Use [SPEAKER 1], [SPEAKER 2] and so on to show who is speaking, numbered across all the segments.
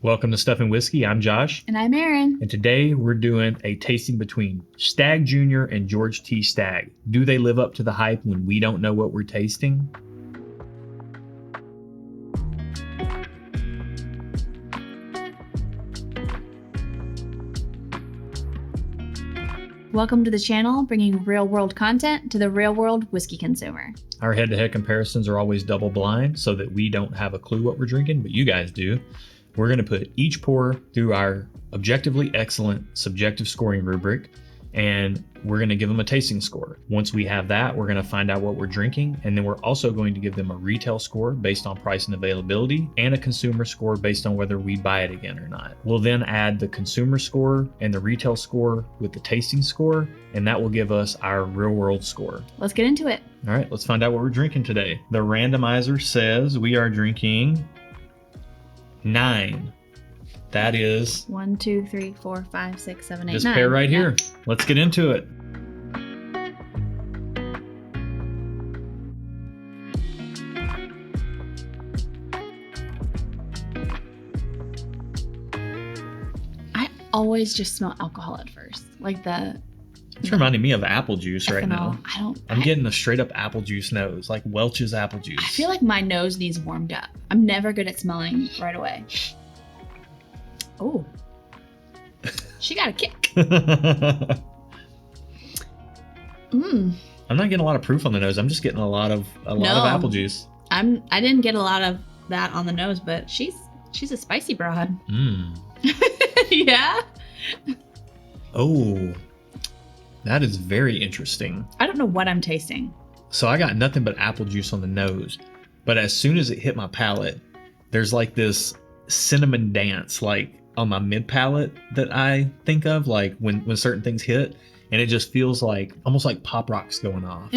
[SPEAKER 1] Welcome to Stuff and Whiskey. I'm Josh.
[SPEAKER 2] And I'm Erin.
[SPEAKER 1] And today we're doing a tasting between Stagg Jr. and George T. Stagg. Do they live up to the hype when we don't know what we're tasting?
[SPEAKER 2] Welcome to the channel, bringing real-world content to the real-world whiskey consumer.
[SPEAKER 1] Our head-to-head comparisons are always double blind so that we don't have a clue what we're drinking, but you guys do. We're going to put each pour through our objectively excellent subjective scoring rubric, and we're going to give them a tasting score. Once we have that, we're going to find out what we're drinking, and then we're also going to give them a retail score based on price and availability, and a consumer score based on whether we buy it again or not. We'll then add the consumer score and the retail score with the tasting score, and that will give us our real-world score.
[SPEAKER 2] Let's get into it.
[SPEAKER 1] All right, let's find out what we're drinking today. The randomizer says we are drinking 9. That is
[SPEAKER 2] 1, 2, 3, 4, 5, 6, 7, 8, 9.
[SPEAKER 1] this pair right here. Let's get into it.
[SPEAKER 2] I always just smell alcohol at first. Like
[SPEAKER 1] It's reminding me of apple juice right now. I'm getting a straight up apple juice nose, like Welch's apple juice.
[SPEAKER 2] I feel like my nose needs warmed up. I'm never good at smelling right away. Oh, she got a kick.
[SPEAKER 1] I'm not getting a lot of proof on the nose. I'm just getting a lot of apple juice.
[SPEAKER 2] I didn't get a lot of that on the nose, but she's a spicy broad. Yeah.
[SPEAKER 1] Oh, that is very interesting.
[SPEAKER 2] I don't know what I'm tasting.
[SPEAKER 1] So I got nothing but apple juice on the nose, but as soon as it hit my palate, there's like this cinnamon dance, like on my mid palate that I think of, like when certain things hit, and it just feels like almost like pop rocks going off.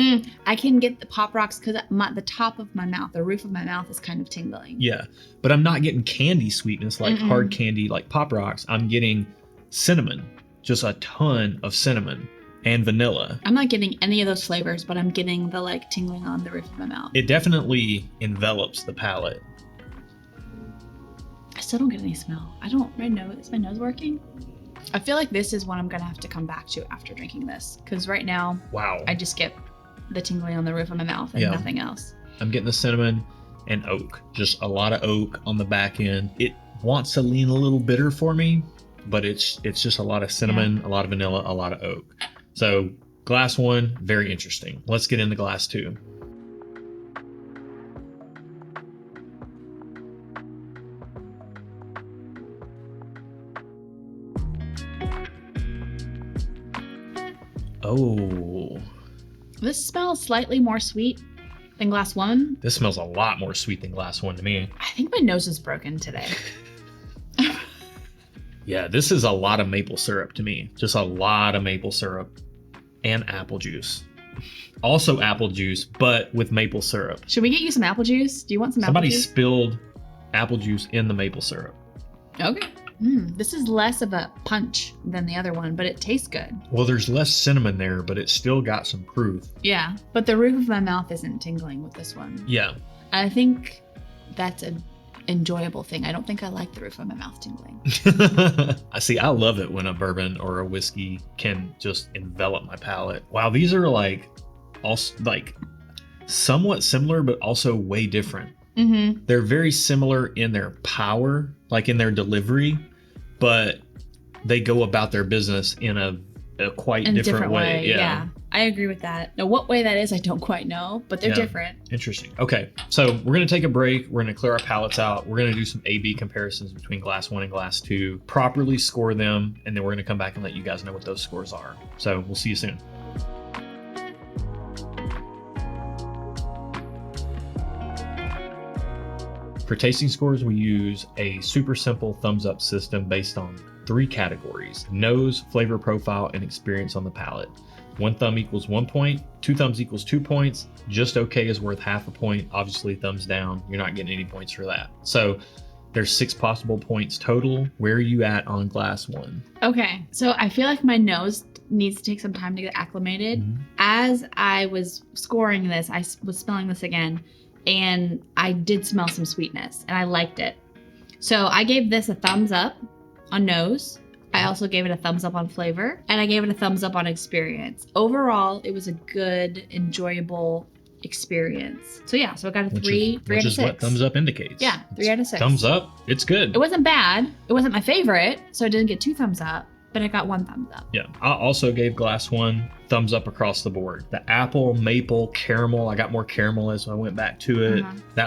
[SPEAKER 2] I can get the pop rocks because the top of my mouth, the roof of my mouth is kind of tingling.
[SPEAKER 1] Yeah, but I'm not getting candy sweetness like hard candy like pop rocks. I'm getting cinnamon, just a ton of cinnamon and vanilla.
[SPEAKER 2] I'm not getting any of those flavors, but I'm getting the like tingling on the roof of my mouth.
[SPEAKER 1] It definitely envelops the palate.
[SPEAKER 2] I still don't get any smell. Is my nose working? I feel like this is what I'm gonna have to come back to after drinking this, because right now,
[SPEAKER 1] wow,
[SPEAKER 2] I just get the tingling on the roof of my mouth and nothing else.
[SPEAKER 1] I'm getting the cinnamon and oak, just a lot of oak on the back end. It wants to lean a little bitter for me, but it's just a lot of cinnamon, a lot of vanilla, a lot of oak. So glass 1, very interesting. Let's get into glass 2. Oh.
[SPEAKER 2] This smells slightly more sweet than glass 1.
[SPEAKER 1] This smells a lot more sweet than glass 1 to me.
[SPEAKER 2] I think my nose is broken today.
[SPEAKER 1] Yeah, this is a lot of maple syrup to me. Just a lot of maple syrup and apple juice. Also apple juice, but with maple syrup.
[SPEAKER 2] Should we get you some apple juice? Do you want some apple juice?
[SPEAKER 1] Somebody spilled apple juice in the maple syrup.
[SPEAKER 2] Okay. This is less of a punch than the other one, but it tastes good.
[SPEAKER 1] Well, there's less cinnamon there, but it's still got some proof.
[SPEAKER 2] Yeah, but the roof of my mouth isn't tingling with this one.
[SPEAKER 1] Yeah.
[SPEAKER 2] I think that's an enjoyable thing. I don't think I like the roof of my mouth tingling.
[SPEAKER 1] I love it when a bourbon or a whiskey can just envelop my palate. Wow, these are like also like somewhat similar, but also way different. They're very similar in their power, like in their delivery, but they go about their business in a quite different way.
[SPEAKER 2] Yeah, I agree with that. Now, what way that is, I don't quite know, but they're different.
[SPEAKER 1] Interesting. Okay, so we're going to take a break. We're going to clear our palates out. We're going to do some A/B comparisons between glass 1 and glass 2, properly score them, and then we're going to come back and let you guys know what those scores are. So we'll see you soon. For tasting scores, we use a super simple thumbs up system based on 3 categories: nose, flavor profile, and experience on the palate. 1 thumb equals 1 point, 2 thumbs equals 2 points, just okay is worth half a point. Obviously, thumbs down, you're not getting any points for that. So there's 6 possible points total. Where are you at on glass 1?
[SPEAKER 2] Okay, so I feel like my nose needs to take some time to get acclimated. As I was scoring this, I was smelling this again, and I did smell some sweetness, and I liked it. So I gave this a thumbs up on nose. I also gave it a thumbs up on flavor, and I gave it a thumbs up on experience. Overall, it was a good, enjoyable experience. So yeah, so I got a three out of 6.
[SPEAKER 1] Which is what thumbs up indicates.
[SPEAKER 2] Yeah, 3 out of 6.
[SPEAKER 1] Thumbs up, it's good.
[SPEAKER 2] It wasn't bad. It wasn't my favorite, so I didn't get 2 thumbs up, but I got 1 thumbs up.
[SPEAKER 1] Yeah, I also gave glass 1 thumbs up across the board. The apple, maple, caramel, I got more caramel as I went back to it.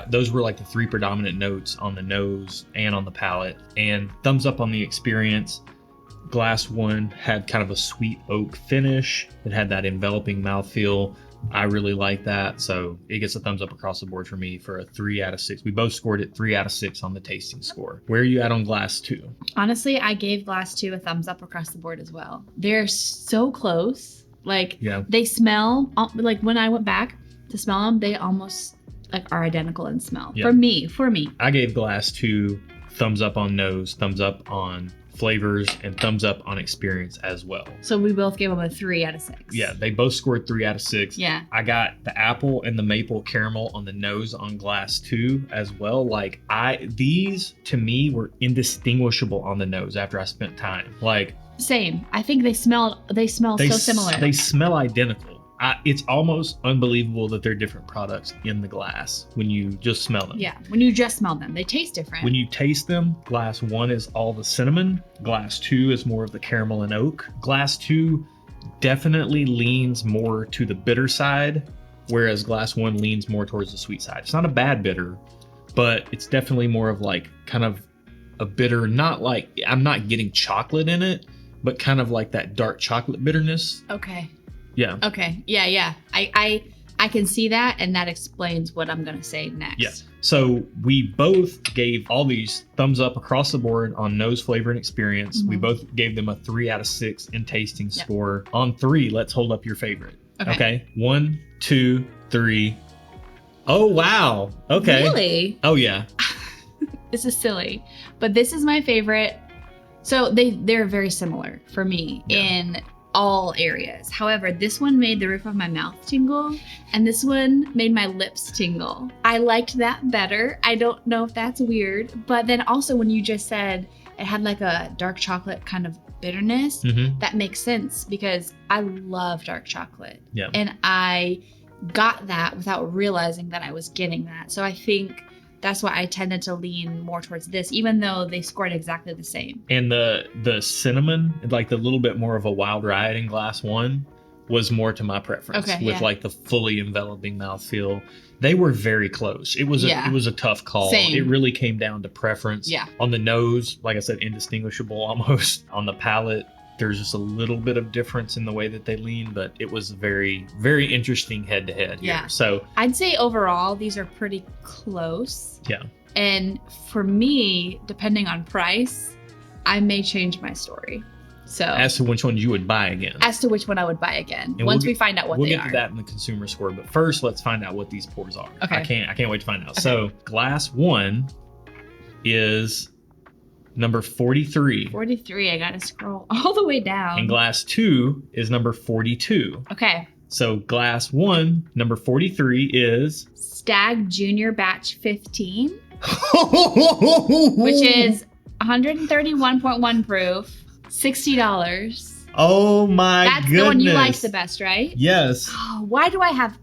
[SPEAKER 1] Those were like the 3 predominant notes on the nose and on the palate. And thumbs up on the experience. Glass 1 had kind of a sweet oak finish. It had that enveloping mouthfeel. I really like that. So it gets a thumbs up across the board for me for a 3 out of 6. We both scored it 3 out of 6 on the tasting score. Where are you at on glass 2?
[SPEAKER 2] Honestly, I gave glass 2 a thumbs up across the board as well. They're so close. Like, they smell, like when I went back to smell them, they almost like are identical in smell. For me.
[SPEAKER 1] I gave glass 2 thumbs up on nose, thumbs up on flavors, and thumbs up on experience as well.
[SPEAKER 2] So we both gave them a 3 out of 6.
[SPEAKER 1] Yeah, they both scored 3 out of 6.
[SPEAKER 2] Yeah.
[SPEAKER 1] I got the apple and the maple caramel on the nose on glass 2 as well. Like these to me were indistinguishable on the nose after I spent time. Like
[SPEAKER 2] same. I think they smell so similar.
[SPEAKER 1] They smell identical. It's almost unbelievable that they're different products in the glass when you just smell them.
[SPEAKER 2] Yeah, when you just smell them. They taste different.
[SPEAKER 1] When you taste them, glass 1 is all the cinnamon. Glass 2 is more of the caramel and oak. Glass 2 definitely leans more to the bitter side, whereas glass 1 leans more towards the sweet side. It's not a bad bitter, but it's definitely more of like kind of a bitter, not like, I'm not getting chocolate in it, but kind of like that dark chocolate bitterness.
[SPEAKER 2] Okay.
[SPEAKER 1] Yeah.
[SPEAKER 2] Okay. Yeah. I can see that, and that explains what I'm gonna say next.
[SPEAKER 1] Yeah. So we both gave all these thumbs up across the board on nose, flavor, and experience. We both gave them a 3 out of 6 in tasting score. On 3, let's hold up your favorite. Okay. 1, 2, 3. Oh wow. Okay.
[SPEAKER 2] Really?
[SPEAKER 1] Oh yeah.
[SPEAKER 2] This is silly, but this is my favorite. So they're very similar for me in all areas. However, this one made the roof of my mouth tingle, and this one made my lips tingle. I liked that better. I don't know if that's weird, but then also when you just said it had like a dark chocolate kind of bitterness, that makes sense because I love dark chocolate. Yeah. And I got that without realizing that I was getting that. So I think that's why I tended to lean more towards this, even though they scored exactly the same.
[SPEAKER 1] And the cinnamon, like the little bit more of a wild ride in glass 1, was more to my preference. With like the fully enveloping mouthfeel. They were very close. It was a tough call.
[SPEAKER 2] Same.
[SPEAKER 1] It really came down to preference.
[SPEAKER 2] Yeah.
[SPEAKER 1] On the nose, like I said, indistinguishable almost. On the palate, there's just a little bit of difference in the way that they lean, but it was very, very interesting head to head here. So
[SPEAKER 2] I'd say overall, these are pretty close.
[SPEAKER 1] Yeah.
[SPEAKER 2] And for me, depending on price, I may change my story. So
[SPEAKER 1] as to which one you would buy again.
[SPEAKER 2] As to which one I would buy again.
[SPEAKER 1] And
[SPEAKER 2] once we find out what they are.
[SPEAKER 1] We'll get to that in the consumer score, but first let's find out what these pours are.
[SPEAKER 2] Okay.
[SPEAKER 1] I can't wait to find out. Okay. So glass 1 is number 43.
[SPEAKER 2] 43. I gotta scroll all the way down.
[SPEAKER 1] And glass 2 is number 42.
[SPEAKER 2] Okay.
[SPEAKER 1] So glass 1, number 43 is
[SPEAKER 2] Stagg Jr. Batch 15, which is 131.1 proof, $60.
[SPEAKER 1] Oh my goodness.
[SPEAKER 2] That's the one you like the best, right?
[SPEAKER 1] Yes.
[SPEAKER 2] Oh, why do I have...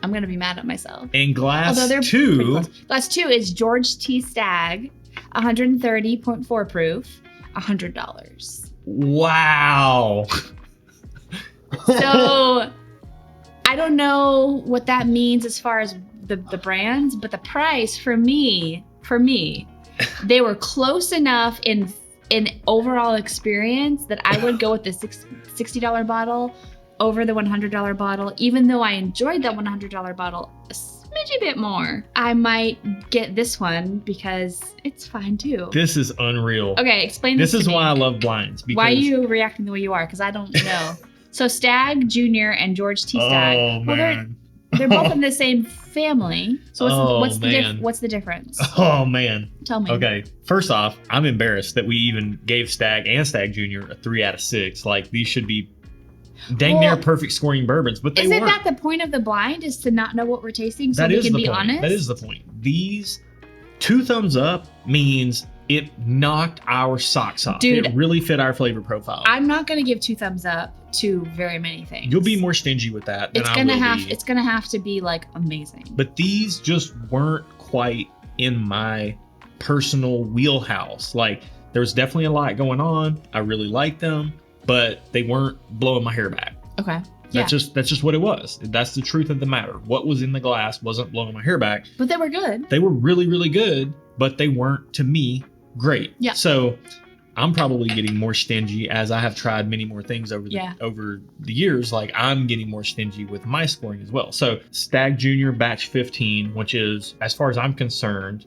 [SPEAKER 2] I'm gonna be mad at myself.
[SPEAKER 1] And glass 2...
[SPEAKER 2] Glass 2 is George T. Stagg, 130.4 proof, $100.
[SPEAKER 1] Wow.
[SPEAKER 2] So I don't know what that means as far as the brands, but the price for me, they were close enough in overall experience that I would go with the $60 bottle over the $100 bottle, even though I enjoyed that $100 bottle a smidgy bit more. I might get this one because it's fine too.
[SPEAKER 1] This is unreal.
[SPEAKER 2] Okay, explain this to me.
[SPEAKER 1] This is why I love blinds. Because...
[SPEAKER 2] Why are you reacting the way you are? Because I don't know. So Stagg Jr. and George T. Stagg.
[SPEAKER 1] Oh, man.
[SPEAKER 2] They're both in the same family. So what's the difference?
[SPEAKER 1] Oh, man.
[SPEAKER 2] Tell me.
[SPEAKER 1] Okay. First off, I'm embarrassed that we even gave Stagg and Stagg Jr. a 3 out of 6. Like, these should be dang near perfect scoring bourbons, but they weren't.
[SPEAKER 2] Isn't that the point of the blind, is to not know what we're tasting so we can be honest?
[SPEAKER 1] That is the point. These 2 thumbs up means it knocked our socks off.
[SPEAKER 2] Dude,
[SPEAKER 1] it really fit our flavor profile.
[SPEAKER 2] I'm not going to give 2 thumbs up to very many things.
[SPEAKER 1] You'll be more stingy with that than
[SPEAKER 2] it's
[SPEAKER 1] I
[SPEAKER 2] gonna
[SPEAKER 1] will
[SPEAKER 2] have
[SPEAKER 1] be.
[SPEAKER 2] It's going to have to be like amazing.
[SPEAKER 1] But these just weren't quite in my personal wheelhouse. Like, there was definitely a lot going on. I really liked them, but they weren't blowing my hair back.
[SPEAKER 2] Okay. Yeah.
[SPEAKER 1] That's just what it was. That's the truth of the matter. What was in the glass wasn't blowing my hair back.
[SPEAKER 2] But they were good.
[SPEAKER 1] They were really, really good, but they weren't, to me, great.
[SPEAKER 2] Yeah.
[SPEAKER 1] So I'm probably getting more stingy as I have tried many more things over the years. Like, I'm getting more stingy with my scoring as well. So Stag Jr. batch 15, which is, as far as I'm concerned,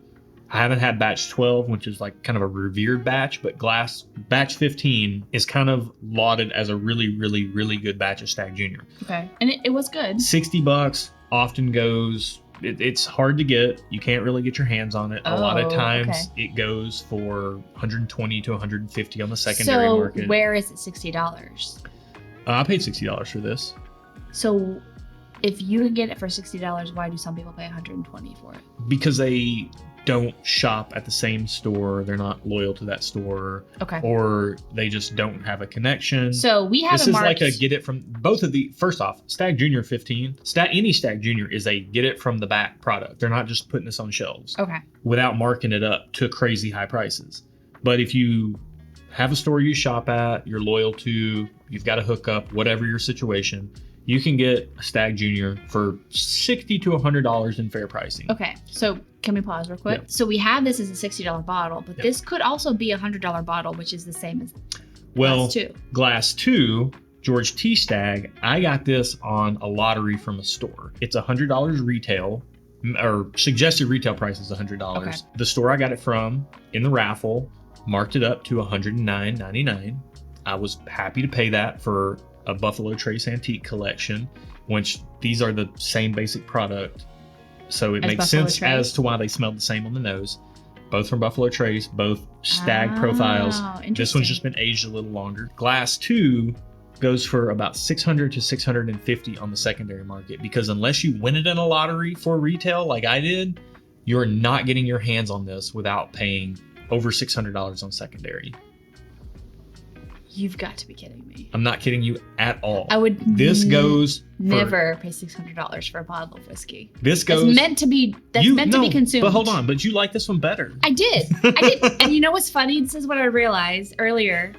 [SPEAKER 1] I haven't had batch 12, which is like kind of a revered batch, but batch 15 is kind of lauded as a really, really, really good batch of Stag Jr.
[SPEAKER 2] Okay. And it was good.
[SPEAKER 1] $60 often goes, it's hard to get. You can't really get your hands on it. A lot of times it goes for 120 to 150 on the secondary market.
[SPEAKER 2] So where is it $60?
[SPEAKER 1] I paid $60 for this.
[SPEAKER 2] So if you can get it for $60, why do some people pay 120 for it?
[SPEAKER 1] Because they don't shop at the same store. They're not loyal to that store.
[SPEAKER 2] Okay.
[SPEAKER 1] Or they just don't have a connection.
[SPEAKER 2] So we have
[SPEAKER 1] this is like a get it from both of the, first off, Stag Jr. 15. Any Stag Jr. is a get it from the back product. They're not just putting this on shelves.
[SPEAKER 2] Okay.
[SPEAKER 1] Without marking it up to crazy high prices. But if you have a store you shop at, you're loyal to, you've got a hookup, whatever your situation, you can get a Stag Jr. for $60 to $100 in fair pricing.
[SPEAKER 2] Okay, so can we pause real quick?
[SPEAKER 1] Yep.
[SPEAKER 2] So we have this as a $60 bottle, but
[SPEAKER 1] Yep.
[SPEAKER 2] this could also be a $100 bottle, which is the same as
[SPEAKER 1] Well,
[SPEAKER 2] Glass 2.
[SPEAKER 1] Glass 2, George T. Stag, I got this on a lottery from a store. It's $100 retail, or suggested retail price is $100.
[SPEAKER 2] Okay.
[SPEAKER 1] The store I got it from, in the raffle, marked it up to $109.99. I was happy to pay that for a Buffalo Trace antique collection, which these are the same basic product. So it makes
[SPEAKER 2] Buffalo
[SPEAKER 1] sense
[SPEAKER 2] Trace?
[SPEAKER 1] as to why they smelled the same on the nose. Both from Buffalo Trace, both Stag profiles. This
[SPEAKER 2] Interesting.
[SPEAKER 1] one's just been aged a little longer. Glass 2 goes for about $600 to $650 on the secondary market, because unless you win it in a lottery for retail like I did, you're not getting your hands on this without paying over $600 on secondary.
[SPEAKER 2] You've got to be kidding me.
[SPEAKER 1] I'm not kidding you at all.
[SPEAKER 2] I would
[SPEAKER 1] goes
[SPEAKER 2] never pay $600 for a bottle of whiskey.
[SPEAKER 1] This goes
[SPEAKER 2] It's meant to be. That's meant to be consumed.
[SPEAKER 1] But hold on, but you like this one better.
[SPEAKER 2] I did. And you know what's funny? This is what I realized earlier.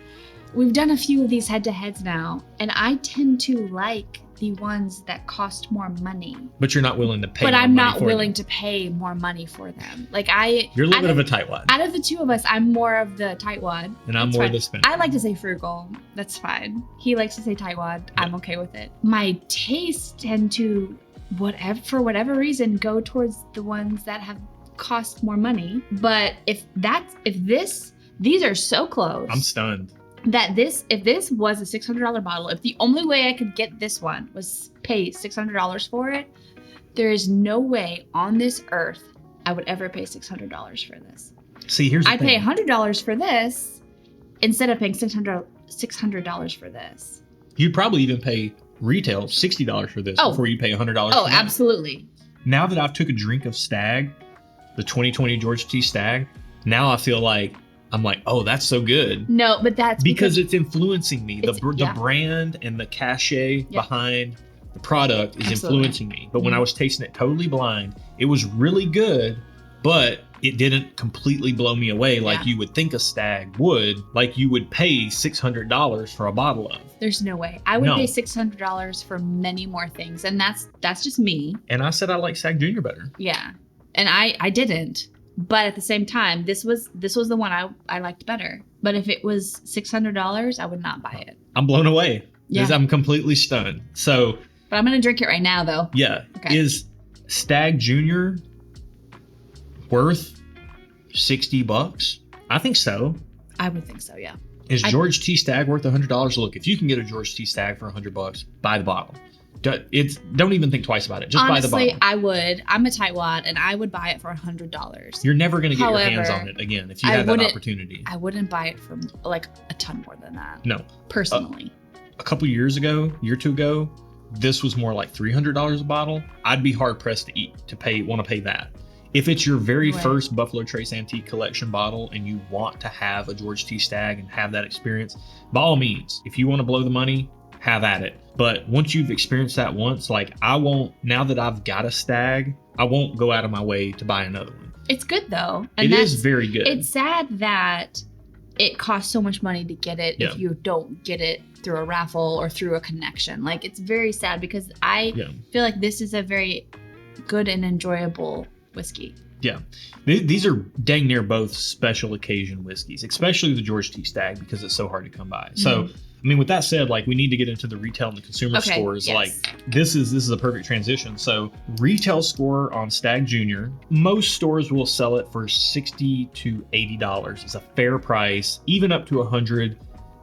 [SPEAKER 2] We've done a few of these head-to-heads now, and I tend to like the ones that cost more money.
[SPEAKER 1] But you're not willing to pay.
[SPEAKER 2] But
[SPEAKER 1] more
[SPEAKER 2] I'm
[SPEAKER 1] money
[SPEAKER 2] not
[SPEAKER 1] for
[SPEAKER 2] willing
[SPEAKER 1] them.
[SPEAKER 2] to pay more money for them. Like
[SPEAKER 1] You're a little bit of a tightwad,
[SPEAKER 2] Out of the two of us, I'm more of the tightwad.
[SPEAKER 1] and I'm
[SPEAKER 2] That's
[SPEAKER 1] more
[SPEAKER 2] fine.
[SPEAKER 1] the spender.
[SPEAKER 2] I like to say frugal. That's fine. He likes to say tightwad. I'm okay with it. My tastes tend to, for whatever reason, go towards the ones that have cost more money. But these are so close.
[SPEAKER 1] I'm stunned.
[SPEAKER 2] That if this was a $600 bottle, if the only way I could get this one was pay $600 for it, there is no way on this earth I would ever pay $600 for this.
[SPEAKER 1] See, here's the
[SPEAKER 2] I'd
[SPEAKER 1] thing.
[SPEAKER 2] pay $100 for this instead of paying $600 for this.
[SPEAKER 1] You'd probably even pay retail $60 for this before you pay $100
[SPEAKER 2] Oh,
[SPEAKER 1] for that.
[SPEAKER 2] absolutely.
[SPEAKER 1] Now that I've took a drink of Stag, the 2020 George T. Stag, now I feel like, I'm like, oh, that's so good.
[SPEAKER 2] No, but that's
[SPEAKER 1] Because it's influencing me. The
[SPEAKER 2] yeah.
[SPEAKER 1] brand and the cachet behind the product is
[SPEAKER 2] Absolutely.
[SPEAKER 1] influencing me. But when I was tasting it totally blind, it was really good, but it didn't completely blow me away like you would think a Stag would, like you would pay $600 for a bottle of.
[SPEAKER 2] There's no way. I would pay $600 for many more things, and that's just me.
[SPEAKER 1] And I said I like Stag Jr. better.
[SPEAKER 2] Yeah. And I didn't. But at the same time, this was the one I liked better. But if it was $600, I would not buy it.
[SPEAKER 1] I'm blown away.
[SPEAKER 2] Yeah.
[SPEAKER 1] I'm completely stunned. So,
[SPEAKER 2] but I'm gonna drink it right now, though.
[SPEAKER 1] yeah.
[SPEAKER 2] Okay.
[SPEAKER 1] Is Stag Jr. worth $60? I think so.
[SPEAKER 2] I would think so, yeah.
[SPEAKER 1] Is George T. Stag worth $100? Look, if you can get a George T. Stag for $100, buy the bottle. Don't even think twice about it. Just
[SPEAKER 2] Honestly,
[SPEAKER 1] buy the bottle.
[SPEAKER 2] I would. I'm a tightwad, and I would buy it for $100.
[SPEAKER 1] You're never going to get your hands
[SPEAKER 2] However,
[SPEAKER 1] on it again if you had that opportunity.
[SPEAKER 2] I wouldn't buy it for like a ton more than that.
[SPEAKER 1] No.
[SPEAKER 2] Personally.
[SPEAKER 1] A couple years ago, year or two ago, this was more like $300 a bottle. I'd be hard pressed to want to pay that. If it's your very
[SPEAKER 2] No way.
[SPEAKER 1] first Buffalo Trace Antique Collection bottle and you want to have a George T. Stagg and have that experience, by all means, if you want to blow the money, have at it. But once you've experienced that once, like I won't, now that I've got a Stagg, I won't go out of my way to buy another one.
[SPEAKER 2] It's good though.
[SPEAKER 1] It is very good.
[SPEAKER 2] It's sad that it costs so much money to get it
[SPEAKER 1] Yeah.
[SPEAKER 2] if you don't get it through a raffle or through a connection. Like it's very sad because I feel like this is a very good and enjoyable whiskey.
[SPEAKER 1] Yeah. These are dang near both special occasion whiskeys, especially the George T. Stagg because it's so hard to come by. So, I mean, with that said, like we need to get into the retail and the consumer scores.
[SPEAKER 2] Yes.
[SPEAKER 1] Like this is a perfect transition. So retail score on Stagg Jr. Most stores will sell it for $60 to $80. It's a fair price. Even up to $100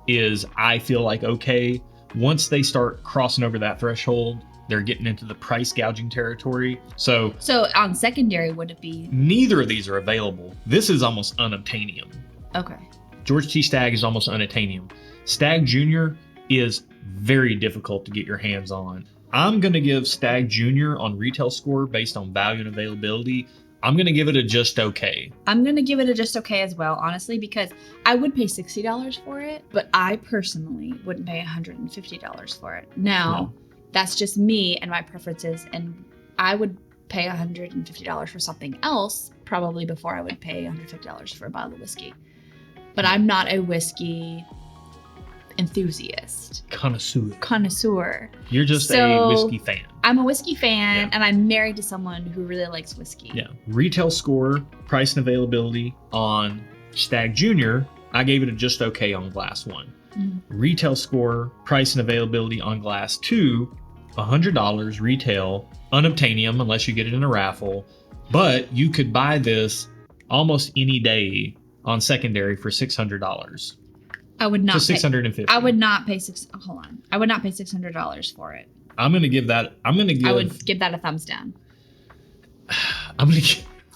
[SPEAKER 1] is, I feel like, okay. Once they start crossing over that threshold, they're getting into the price gouging territory. So
[SPEAKER 2] on secondary, would it be?
[SPEAKER 1] neither of these are available. This is almost unobtainium.
[SPEAKER 2] Okay.
[SPEAKER 1] George T. Stagg is almost unobtainium. Stagg Jr. is very difficult to get your hands on. I'm going to give Stagg Jr. on retail score based on value and availability. I'm going to give it a just okay.
[SPEAKER 2] I'm going to give it a just okay as well, honestly, because I would pay $60 for it, but I personally wouldn't pay $150 for it. Now, that's just me and my preferences, and I would pay $150 for something else probably before I would pay $150 for a bottle of whiskey. But I'm not a whiskey enthusiast. Connoisseur.
[SPEAKER 1] You're just a whiskey fan.
[SPEAKER 2] I'm a whiskey fan, and I'm married to someone who really likes whiskey.
[SPEAKER 1] Yeah. Retail score, price and availability on Stagg Jr., I gave it a just okay on glass 1. Retail score, price and availability on glass 2, $100 retail, unobtainium unless you get it in a raffle. But you could buy this almost any day on secondary for $600.
[SPEAKER 2] I would not
[SPEAKER 1] to $650.
[SPEAKER 2] I would not pay I would not pay $600 for it.
[SPEAKER 1] I would give that a thumbs
[SPEAKER 2] down.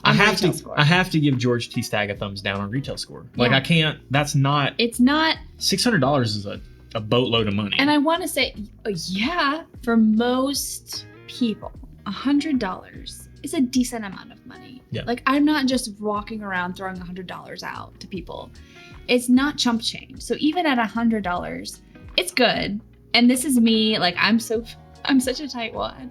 [SPEAKER 1] I have to give George T. Stagg a thumbs down on retail score. Like I can't. It's not $600 is a boatload of money.
[SPEAKER 2] And I want to say, for most people, $100 is a decent amount of money.
[SPEAKER 1] Yeah.
[SPEAKER 2] Like I'm not just walking around throwing $100 out to people. It's not chump change. So even at $100, it's good. And this is me. Like I'm such a tightwad.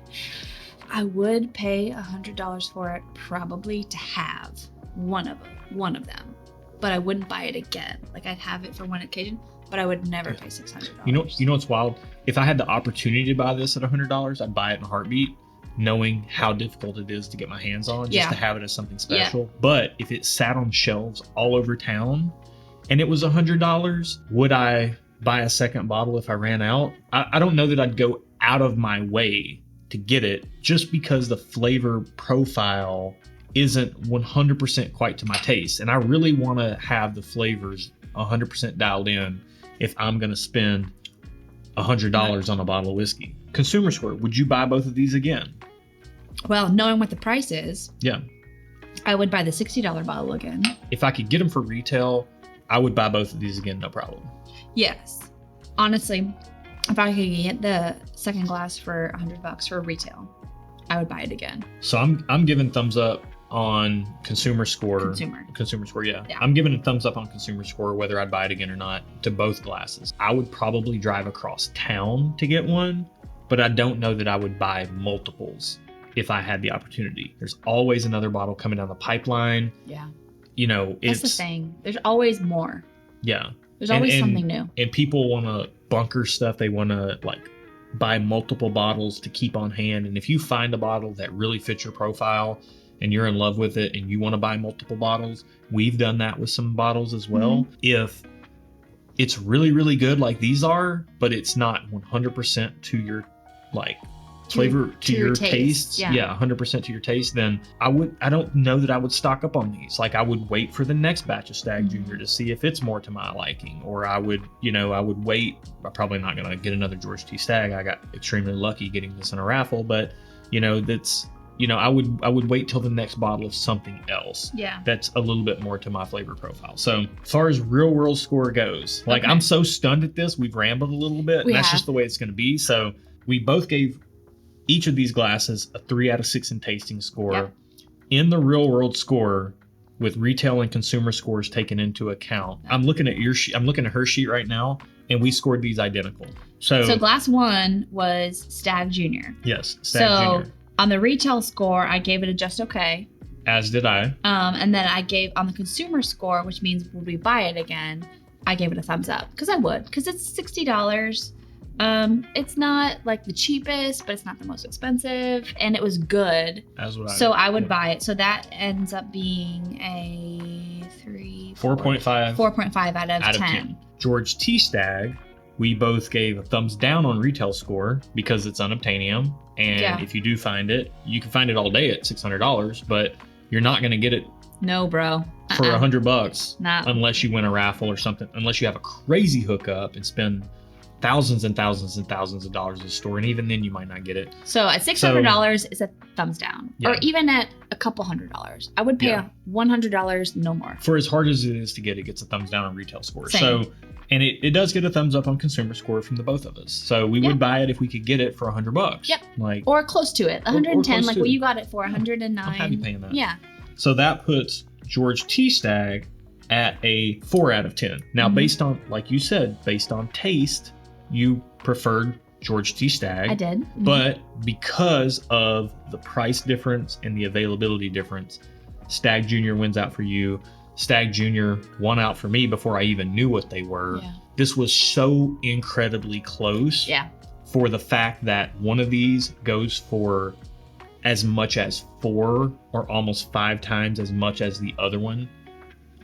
[SPEAKER 2] I would pay $100 for it probably to have one of them, but I wouldn't buy it again. Like I'd have it for one occasion, but I would never pay $600.
[SPEAKER 1] You know what's wild? If I had the opportunity to buy this at $100, I'd buy it in a heartbeat, knowing how difficult it is to get my hands on, just to have it as something special. But if it sat on shelves all over town and it was $100, would I buy a second bottle if I ran out? I don't know that I'd go out of my way to get it, just because the flavor profile isn't 100% quite to my taste. And I really want to have the flavors 100% dialed in if I'm going to spend $100 on a bottle of whiskey. Consumer score, would you buy both of these again?
[SPEAKER 2] Well, knowing what the price is,
[SPEAKER 1] yeah,
[SPEAKER 2] I would buy the $60 bottle again.
[SPEAKER 1] If I could get them for retail, I would buy both of these again, no problem.
[SPEAKER 2] Yes. Honestly, if I could get the second glass for $100 for retail, I would buy it again.
[SPEAKER 1] So I'm giving thumbs up on consumer score. Consumer score, yeah. I'm giving a thumbs up on consumer score, whether I'd buy it again or not, to both glasses. I would probably drive across town to get one, but I don't know that I would buy multiples if I had the opportunity. There's always another bottle coming down the pipeline.
[SPEAKER 2] Yeah.
[SPEAKER 1] That's
[SPEAKER 2] the thing. There's always more.
[SPEAKER 1] Yeah.
[SPEAKER 2] There's always something new.
[SPEAKER 1] And people want to bunker stuff. They want to buy multiple bottles to keep on hand. And if you find a bottle that really fits your profile and you're in love with it and you want to buy multiple bottles, we've done that with some bottles as well. If it's really, really good like these are, but it's not 100% to your flavor, to your taste. Yeah, 100% to your taste. Then I don't know that I would stock up on these. I would wait for the next batch of Stagg Jr. to see if it's more to my liking, or I would wait. I'm probably not going to get another George T. Stagg. I got extremely lucky getting this in a raffle, but I would wait till the next bottle of something else.
[SPEAKER 2] Yeah.
[SPEAKER 1] That's a little bit more to my flavor profile. So as far as real world score goes, I'm so stunned at this. We've rambled a little bit. That's just the way it's going to be. So we both gave each of these glasses a 3 out of 6 in tasting score. in the real world score with retail and consumer scores taken into account. I'm looking at your sheet. I'm looking at her sheet right now, and we scored these identical. So
[SPEAKER 2] glass 1 was Stag Jr.
[SPEAKER 1] Yes, Stag Jr.
[SPEAKER 2] On the retail score, I gave it a just okay.
[SPEAKER 1] As did I.
[SPEAKER 2] And then I gave on the consumer score, which means would we buy it again, I gave it a thumbs up because I would, because it's $60. It's not like the cheapest, but it's not the most expensive, and it was good. So I would buy it. So that ends up being a 4.5 out of 10.
[SPEAKER 1] George T. Stag, we both gave a thumbs down on retail score because it's unobtainium, and if you do find it, you can find it all day at $600, but you're not going to get it.
[SPEAKER 2] No, bro.
[SPEAKER 1] For $100,
[SPEAKER 2] no.
[SPEAKER 1] Unless you win a raffle or something. Unless you have a crazy hookup and spend thousands and thousands and thousands of dollars at the store, and even then you might not get it.
[SPEAKER 2] So at $600, it's a thumbs down. Or even at a couple $100, I would pay $100, no more.
[SPEAKER 1] For as hard as it is to get, it gets a thumbs down on retail score.
[SPEAKER 2] Same.
[SPEAKER 1] So, and it does get a thumbs up on consumer score from the both of us. So we would buy it if we could get it for $100.
[SPEAKER 2] Yep.
[SPEAKER 1] Like,
[SPEAKER 2] or close to it, 110, like what you got it for, 109.
[SPEAKER 1] I'm happy paying that.
[SPEAKER 2] Yeah.
[SPEAKER 1] So that puts George T. Stag at a 4 out of 10. Now, based on, like you said, based on taste, you preferred George T. Stag.
[SPEAKER 2] I did.
[SPEAKER 1] But because of the price difference and the availability difference, Stag Jr. wins out for you. Stag Jr. won out for me before I even knew what they were.
[SPEAKER 2] Yeah.
[SPEAKER 1] This was so incredibly close.
[SPEAKER 2] Yeah.
[SPEAKER 1] For the fact that one of these goes for as much as 4 or almost 5 times as much as the other one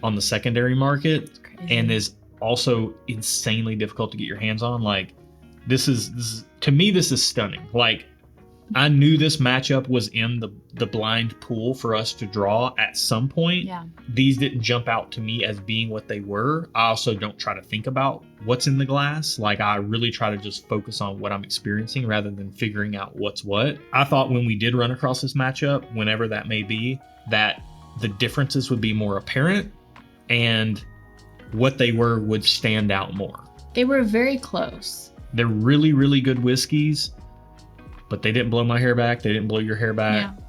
[SPEAKER 1] on the secondary market, and is also insanely difficult to get your hands on. Like, this is to me, this is stunning. Like, I knew this matchup was in the blind pool for us to draw at some point.
[SPEAKER 2] Yeah.
[SPEAKER 1] These didn't jump out to me as being what they were. I also don't try to think about what's in the glass. Like, I really try to just focus on what I'm experiencing rather than figuring out what's what. I thought when we did run across this matchup, whenever that may be, that the differences would be more apparent and what they were would stand out more.
[SPEAKER 2] They were very close.
[SPEAKER 1] They're really, really good whiskeys, but they didn't blow my hair back. They didn't blow your hair back.
[SPEAKER 2] Yeah.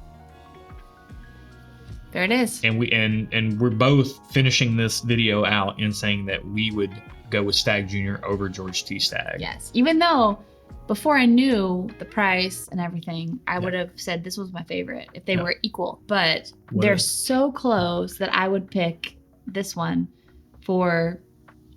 [SPEAKER 2] There it is.
[SPEAKER 1] And we're both finishing this video out and saying that we would go with Stag Jr. over George T. Stag.
[SPEAKER 2] Yes. Even though before I knew the price and everything, I would have said this was my favorite if they were equal. But they're so close that I would pick this one for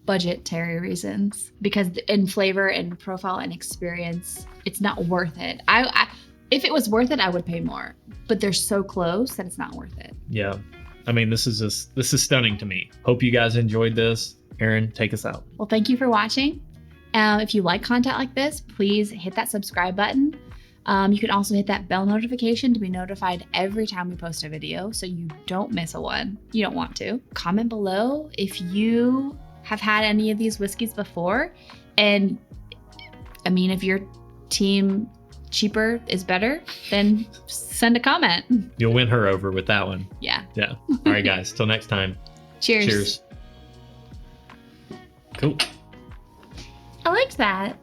[SPEAKER 2] budgetary reasons, because in flavor and profile and experience, it's not worth it. I if it was worth it, I would pay more, but they're so close that it's not worth it.
[SPEAKER 1] Yeah. I mean, this is stunning to me. Hope you guys enjoyed this. Erin, take us out.
[SPEAKER 2] Well, thank you for watching. If you like content like this, please hit that subscribe button. You can also hit that bell notification to be notified every time we post a video so you don't miss a one. You don't want to. Comment below if you have had any of these whiskeys before. And I mean, if your team cheaper is better, then send a comment.
[SPEAKER 1] You'll win her over with that one.
[SPEAKER 2] Yeah.
[SPEAKER 1] Yeah. All right, guys. Till next time.
[SPEAKER 2] Cheers.
[SPEAKER 1] Cheers. Cool.
[SPEAKER 2] I liked that.